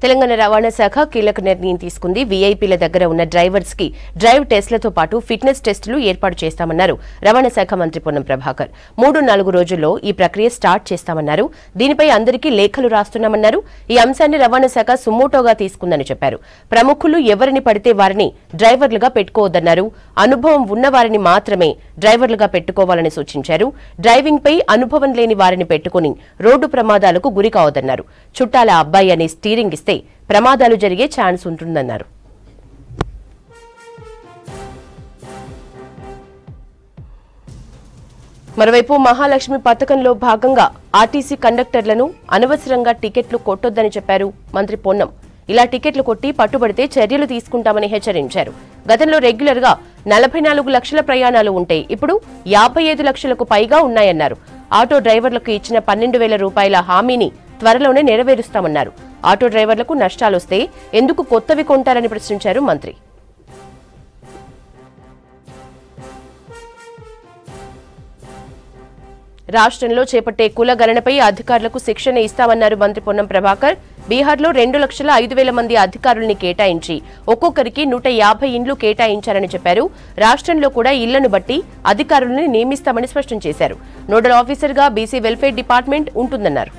తెలంగాణ రవాణా శాఖ కీలక నిర్ణయం తీసుకుంది. వీఐపీల దగ్గర ఉన్న డ్రైవర్స్ కి డ్రైవ్ టెస్టులతో పాటు ఫిట్నెస్ టెస్టులు ఏర్పాటు చేస్తామన్నారు రవాణా శాఖ మంత్రి పొన్నం ప్రభాకర్. 3-4 రోజుల్లో ఈ ప్రక్రియ స్టార్ట్ చేస్తామన్నారు. దీనిపై అందరికీ లేఖలు రాస్తున్నామన్నారు. ఈ అంశాన్ని రవాణా శాఖ సుమోటోగా తీసుకుందని చెప్పారు. ప్రముఖులు ఎవరిని పడితే వారిని డ్రైవర్లుగా పెట్టుకోవద్దన్నారు. అనుభవం ఉన్న వారిని మాత్రమే డ్రైవర్లుగా పెట్టుకోవాలని సూచించారు. డ్రైవింగ్ పై అనుభవం లేని వారిని పెట్టుకుని రోడ్డు ప్రమాదాలకు గురి కావద్దన్నారు. చుట్టాల అబ్బాయి అని స్టీరింగ్ ఇస్తే ప్రమాదాలు జరిగే ఛాన్స్ ఉంటుందన్నారు. మరోవైపు మహాలక్ష్మి పథకంలో భాగంగా ఆర్టీసీ కండక్టర్లను అనవసరంగా టికెట్లు కొట్టొద్దని చెప్పారు మంత్రి పొన్నం. ఇలా టికెట్లు కొట్టి పట్టుబడితే చర్యలు తీసుకుంటామని హెచ్చరించారు. గతంలో రెగ్యులర్ గా 44 లక్షల ప్రయాణాలు ఉంటే ఇప్పుడు 55 లక్షలకు పైగా ఉన్నాయన్నారు. ఆటో డ్రైవర్లకు ఇచ్చిన 12,000 రూపాయల హామీని త్వరలోనే నెరవేరుస్తామన్నారు. ఆటో డ్రైవర్లకు నష్టాలొస్తే ఎందుకు కొత్తవి కొంటారని ప్రశ్నించారు మంత్రి. రాష్ట్రంలో చేపట్టే కుల గణనపై అధికారులకు శిక్షణ ఇస్తామన్నారు మంత్రి పొన్నం ప్రభాకర్. బీహార్లో 2,05,000 మంది అధికారుల్ని కేటాయించి ఒక్కొక్కరికి 150 ఇండ్లు కేటాయించారని చెప్పారు. రాష్ట్రంలో కూడా ఇళ్లను బట్టి అధికారుల్ని నియమిస్తామని స్పష్టం చేశారు. నోడల్ ఆఫీసర్గా బీసీ వెల్ఫేర్ డిపార్ట్మెంట్ ఉంటుందన్నారు.